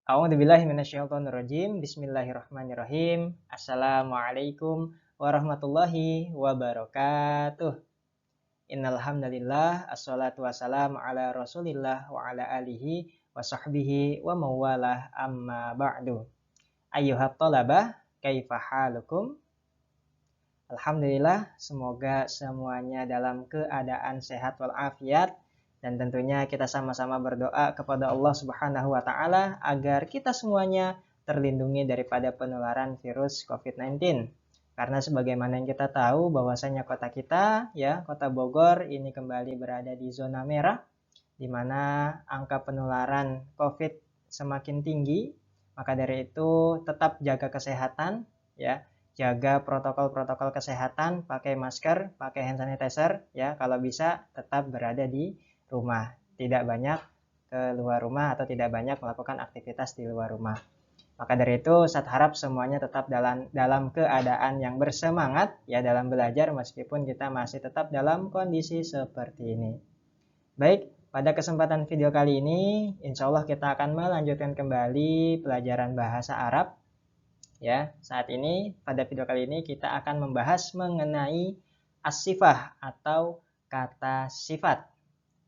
A'udzubillahi minasyaitonirrajim. Bismillahirrahmanirrahim. Assalamualaikum warahmatullahi wabarakatuh. Innal hamdalillah assalatu wassalamu ala Rasulillah wa ala alihi wa sahbihi wa mawalah amma ba'du. Ayyuhat thalabah, kaifa halukum? Alhamdulillah, semoga semuanya dalam keadaan sehat walafiat. Dan tentunya kita sama-sama berdoa kepada Allah Subhanahu wa taala agar kita semuanya terlindungi daripada penularan virus COVID-19. Karena sebagaimana yang kita tahu bahwasanya kota kita, ya, Kota Bogor ini kembali berada di zona merah di mana angka penularan COVID semakin tinggi. Maka dari itu tetap jaga kesehatan, ya. Jaga protokol-protokol kesehatan, pakai masker, pakai hand sanitizer, ya. Kalau bisa tetap berada di rumah, tidak banyak keluar rumah atau tidak banyak melakukan aktivitas di luar rumah. Maka dari itu saya harap semuanya tetap dalam keadaan yang bersemangat, ya, dalam belajar meskipun kita masih tetap dalam kondisi seperti ini. Baik, pada kesempatan video kali ini insya Allah kita akan melanjutkan kembali pelajaran bahasa Arab. Ya, saat ini pada video kali ini kita akan membahas mengenai as-sifah atau kata sifat.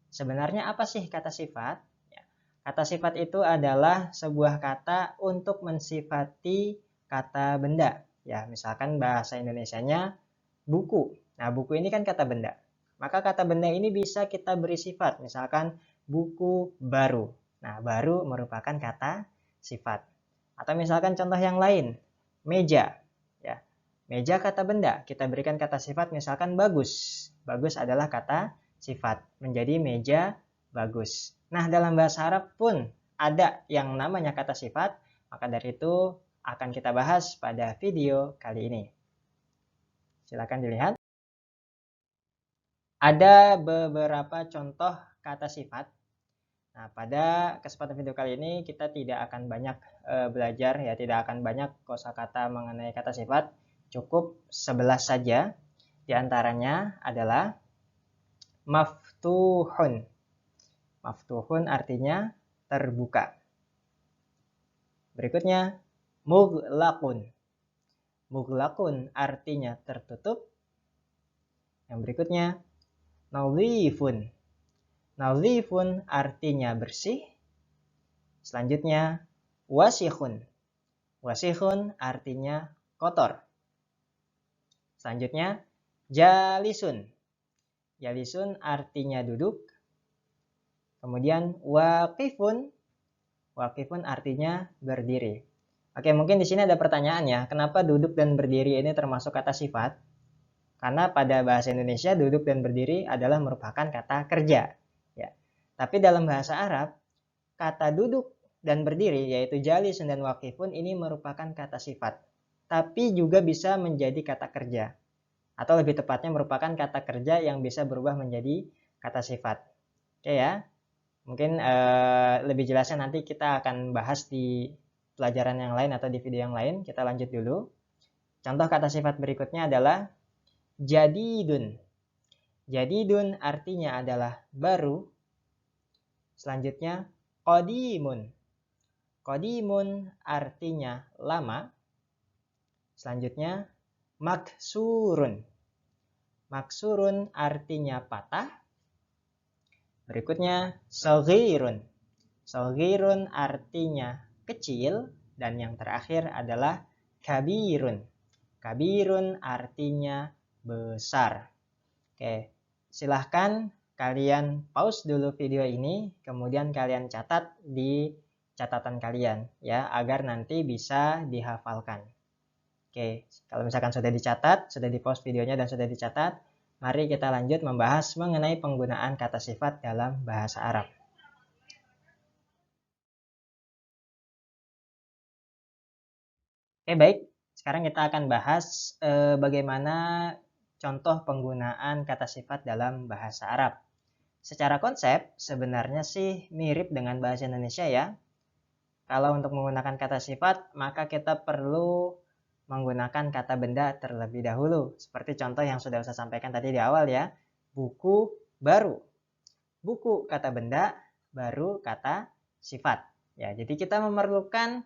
Sebenarnya apa sih kata sifat? Ya, kata sifat itu adalah sebuah kata untuk mensifati kata benda. Ya, misalkan bahasa Indonesianya buku. Nah, buku ini kan kata benda. Maka kata benda ini bisa kita beri sifat. Misalkan buku baru. Nah, baru merupakan kata sifat. Atau misalkan contoh yang lain, meja. Ya, meja kata benda. Kita berikan kata sifat misalkan bagus. Bagus adalah kata sifat, menjadi meja bagus. Nah, dalam bahasa Arab pun ada yang namanya kata sifat, maka dari itu akan kita bahas pada video kali ini. Silakan dilihat. Ada beberapa contoh kata sifat. Nah, pada kesempatan video kali ini kita tidak akan banyak belajar, ya, tidak akan banyak kosakata mengenai kata sifat, cukup 11 saja. Di antaranya adalah maftuhun. Maftuhun artinya terbuka. Berikutnya mughlaqun. Mughlaqun artinya tertutup. Yang berikutnya nadhifun. Nadhifun artinya bersih. Selanjutnya wasikhun. Wasikhun artinya kotor. Selanjutnya jalisun. Jalisun artinya duduk. Kemudian waqifun. Waqifun artinya berdiri. Oke, mungkin di sini ada pertanyaan, ya. Kenapa duduk dan berdiri ini termasuk kata sifat? Karena pada bahasa Indonesia duduk dan berdiri adalah merupakan kata kerja, ya. Tapi dalam bahasa Arab, kata duduk dan berdiri yaitu jalisun dan waqifun ini merupakan kata sifat. Tapi juga bisa menjadi kata kerja. Atau lebih tepatnya merupakan kata kerja yang bisa berubah menjadi kata sifat. Oke, ya. Mungkin lebih jelasnya nanti kita akan bahas di pelajaran yang lain atau di video yang lain. Kita lanjut dulu. Contoh kata sifat berikutnya adalah jadidun. Jadidun artinya adalah baru. Selanjutnya qadimun. Qadimun artinya lama. Selanjutnya maksurun. Maksurun artinya patah. Berikutnya saghirun. Saghirun artinya kecil. Dan yang terakhir adalah kabirun. Kabirun artinya besar. Oke, silahkan kalian pause dulu video ini, kemudian kalian catat di catatan kalian, ya, agar nanti bisa dihafalkan. Oke, kalau misalkan sudah dicatat, sudah di pause videonya dan sudah dicatat, mari kita lanjut membahas mengenai penggunaan kata sifat dalam bahasa Arab. Oke, baik. Sekarang kita akan bahas bagaimana contoh penggunaan kata sifat dalam bahasa Arab. Secara konsep sebenarnya sih mirip dengan bahasa Indonesia, ya. Kalau untuk menggunakan kata sifat, maka kita perlu menggunakan kata benda terlebih dahulu. Seperti contoh yang sudah saya sampaikan tadi di awal, ya. Buku baru. Buku kata benda, baru kata sifat. Ya, jadi kita memerlukan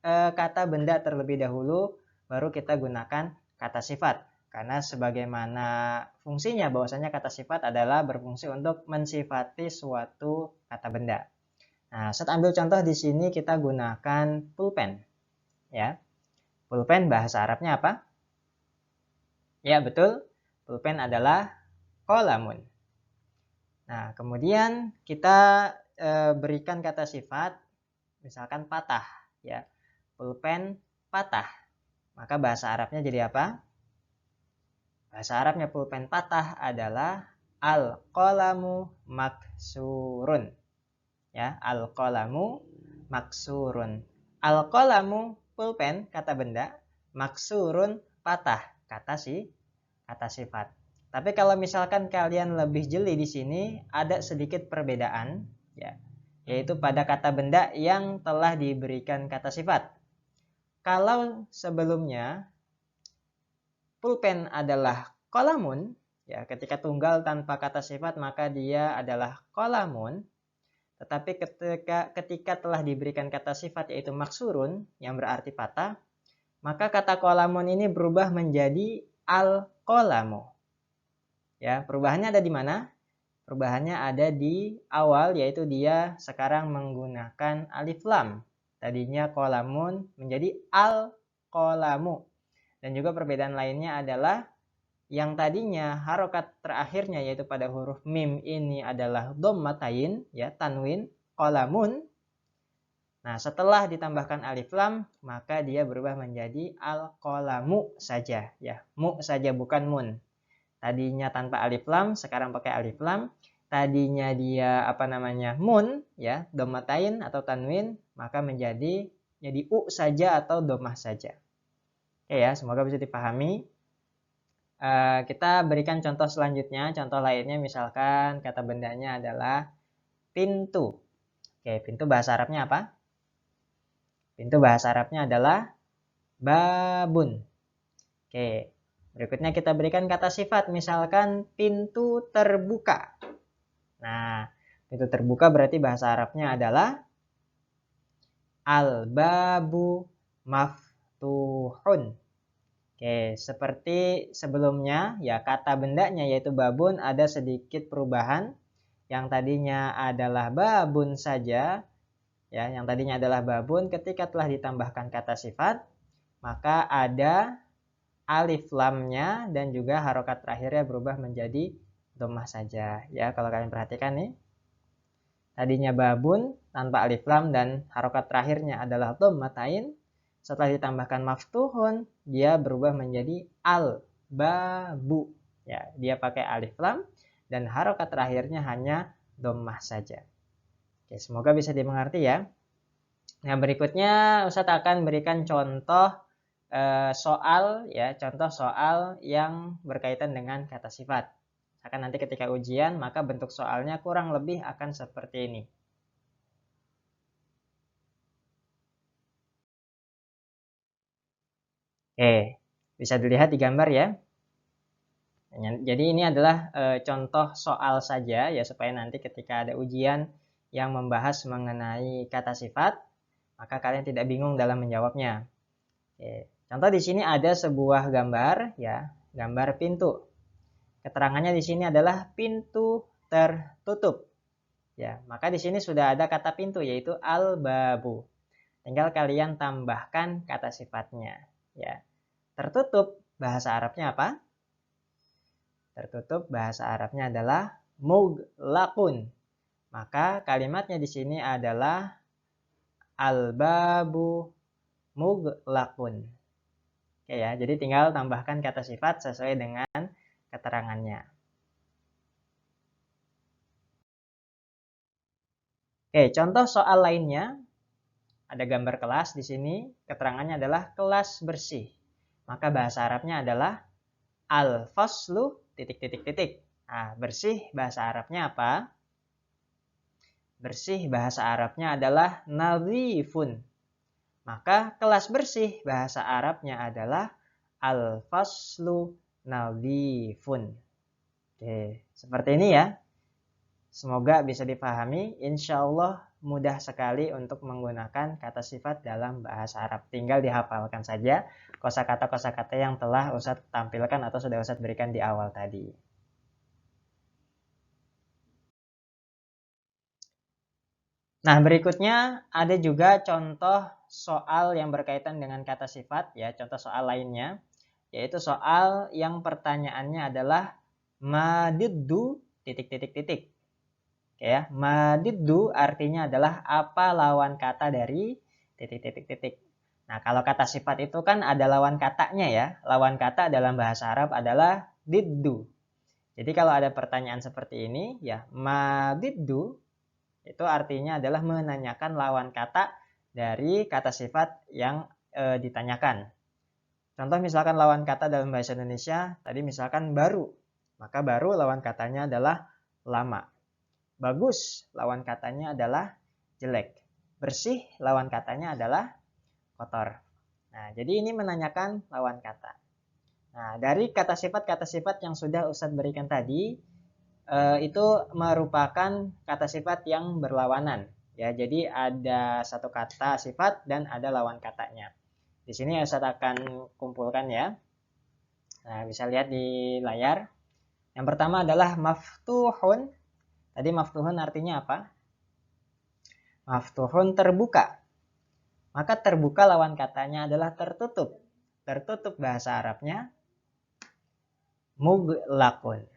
kata benda terlebih dahulu, baru kita gunakan kata sifat. Karena sebagaimana fungsinya bahwasanya kata sifat adalah berfungsi untuk mensifati suatu kata benda. Nah, Ustaz ambil contoh di sini kita gunakan pulpen. Ya. Pulpen bahasa Arabnya apa? Ya, betul. Pulpen adalah qalamun. Nah, kemudian kita berikan kata sifat, misalkan patah, ya. Pulpen patah. Maka bahasa Arabnya jadi apa? Bahasa Arabnya pulpen patah adalah al-qalamu maksurun. Ya, al-qalamu maksurun. Al-qalamu pulpen kata benda, maksurun patah kata sifat. Tapi kalau misalkan kalian lebih jeli di sini, ada sedikit perbedaan, ya, yaitu pada kata benda yang telah diberikan kata sifat. Kalau sebelumnya pulpen adalah qalamun, ya, ketika tunggal tanpa kata sifat maka dia adalah qalamun. Tetapi ketika telah diberikan kata sifat yaitu maksurun yang berarti patah, maka kata qalamun ini berubah menjadi al-qalamu. Ya, perubahannya ada di mana? Perubahannya ada di awal, yaitu dia sekarang menggunakan alif lam. Tadinya qalamun menjadi al-qalamu. Dan juga perbedaan lainnya adalah yang tadinya harokat terakhirnya yaitu pada huruf mim ini adalah dhammatain, ya, tanwin, qalamun. Nah, setelah ditambahkan alif lam, maka dia berubah menjadi al-qalamu saja, ya. Mu saja, bukan mun. Tadinya tanpa alif lam, sekarang pakai alif lam. Tadinya dia mun, ya, dhammatain atau tanwin, maka menjadi u saja atau dhammah saja. Oke ya, semoga bisa dipahami. Kita berikan contoh selanjutnya. Contoh lainnya misalkan kata bendanya adalah pintu. Oke, pintu bahasa Arabnya apa? Pintu bahasa Arabnya adalah babun. Oke. Berikutnya kita berikan kata sifat, misalkan pintu terbuka. Nah, pintu terbuka berarti bahasa Arabnya adalah al-babu maftuhun. Oke, seperti sebelumnya, ya, kata bendanya yaitu babun ada sedikit perubahan. Yang tadinya adalah babun saja, ya, yang tadinya adalah babun, ketika telah ditambahkan kata sifat, maka ada alif lamnya dan juga harokat terakhirnya berubah menjadi dhammah saja, ya. Kalau kalian perhatikan nih, tadinya babun tanpa alif lam dan harokat terakhirnya adalah dhammatain. Setelah ditambahkan maftuhun, dia berubah menjadi al babu, ya. Dia pakai alif lam dan harokat terakhirnya hanya dhammah saja. Oke, semoga bisa dimengerti ya. Nah, berikutnya Ustadz akan berikan contoh soal, ya, contoh soal yang berkaitan dengan kata sifat. Akan nanti ketika ujian maka bentuk soalnya kurang lebih akan seperti ini. Oke, bisa dilihat di gambar ya. Jadi ini adalah contoh soal saja, ya, supaya nanti ketika ada ujian yang membahas mengenai kata sifat, maka kalian tidak bingung dalam menjawabnya. Oke. Contoh di sini ada sebuah gambar, ya, gambar pintu. Keterangannya di sini adalah pintu tertutup. Ya, maka di sini sudah ada kata pintu yaitu al-babu. Tinggal kalian tambahkan kata sifatnya, ya. Tertutup bahasa Arabnya apa? Tertutup bahasa Arabnya adalah mughlaqun. Maka kalimatnya di sini adalah al-babu mughlaqun. Oke ya, jadi tinggal tambahkan kata sifat sesuai dengan keterangannya. Oke, contoh soal lainnya. Ada gambar kelas di sini, keterangannya adalah kelas bersih. Maka bahasa Arabnya adalah al-faslu titik. Nah, bersih bahasa Arabnya apa? Bersih bahasa Arabnya adalah nadhifun. Maka kelas bersih bahasa Arabnya adalah al-faslu nadhifun. Oke, seperti ini ya. Semoga bisa dipahami. Insya Allah mudah sekali untuk menggunakan kata sifat dalam bahasa Arab. Tinggal dihafalkan saja kosakata-kosakata yang telah Ustadz tampilkan atau sudah Ustadz berikan di awal tadi. Nah, berikutnya ada juga contoh soal yang berkaitan dengan kata sifat, ya, contoh soal lainnya, yaitu soal yang pertanyaannya adalah madiddu titik. Oke ya, madiddu artinya adalah apa lawan kata dari titik. Nah, kalau kata sifat itu kan ada lawan katanya ya. Lawan kata dalam bahasa Arab adalah diddu. Jadi kalau ada pertanyaan seperti ini, ya madiddu itu artinya adalah menanyakan lawan kata dari kata sifat yang ditanyakan. Contoh misalkan lawan kata dalam bahasa Indonesia, tadi misalkan baru. Maka baru lawan katanya adalah lama. Bagus lawan katanya adalah jelek. Bersih lawan katanya adalah kotor. Nah, jadi ini menanyakan lawan kata. Nah, dari kata sifat yang sudah Ustadz berikan tadi, itu merupakan kata sifat yang berlawanan. Ya, jadi ada satu kata sifat dan ada lawan katanya. Di sini Ustadz akan kumpulkan ya. Nah, bisa lihat di layar. Yang pertama adalah maftuhun. Tadi maftuhun artinya apa? Maftuhun terbuka. Maka terbuka lawan katanya adalah tertutup. Tertutup bahasa Arabnya muglakun.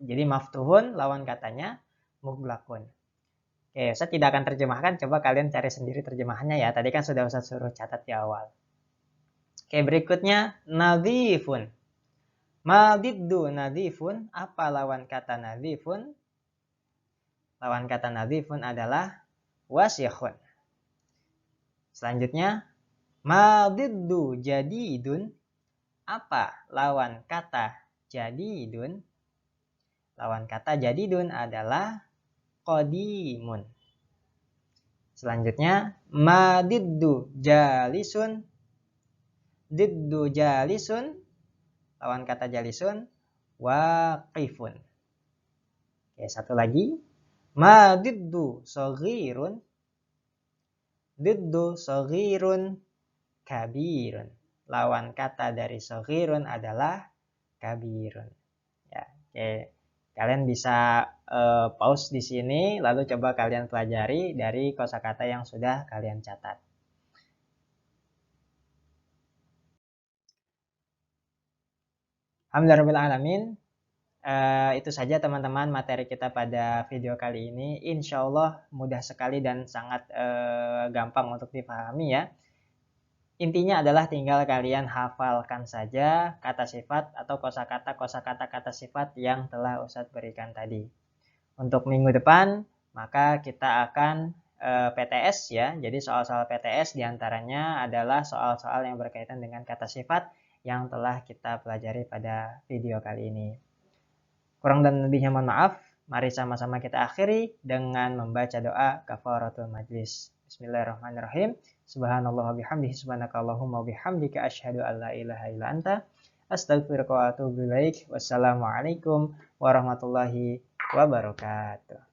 Jadi maftuhun lawan katanya muglakun. Oke, Ustaz tidak akan terjemahkan, coba kalian cari sendiri terjemahannya ya. Tadi kan sudah Ustaz suruh catat di awal. Oke, berikutnya nadhifun. Madiddu nadhifun, apa lawan kata nadhifun? Lawan kata nadhifun adalah wasikhun. Selanjutnya madiddu jadidun, apa lawan kata jadidun? Lawan kata jadidun adalah qadimun. Selanjutnya madiddu jalisun. Diddu jalisun, lawan kata jalisun waqifun. Oke, satu lagi. Madiddu saghirun. Diddu saghirun kabirun. Lawan kata dari saghirun adalah kabirun. Ya, oke. Kalian bisa pause di sini, lalu coba kalian pelajari dari kosakata yang sudah kalian catat. Alhamdulillahirrahmanirrahim. Itu saja teman-teman materi kita pada video kali ini. Insya Allah mudah sekali dan sangat gampang untuk dipahami ya. Intinya adalah tinggal kalian hafalkan saja kata sifat atau kosakata kata sifat yang telah Ustadz berikan tadi. Untuk minggu depan, maka kita akan PTS ya. Jadi soal-soal PTS diantaranya adalah soal-soal yang berkaitan dengan kata sifat yang telah kita pelajari pada video kali ini. Kurang dan lebihnya mohon maaf. Mari sama-sama kita akhiri dengan membaca doa kafaratul majlis. Bismillahirrahmanirrahim. Subhanallah wa bihamdihi subhanakallahumma wa bihamdika asyhadu an la ilaha illa anta astaghfiruka wa atubu ilaik. Wassalamualaikum warahmatullahi wabarakatuh.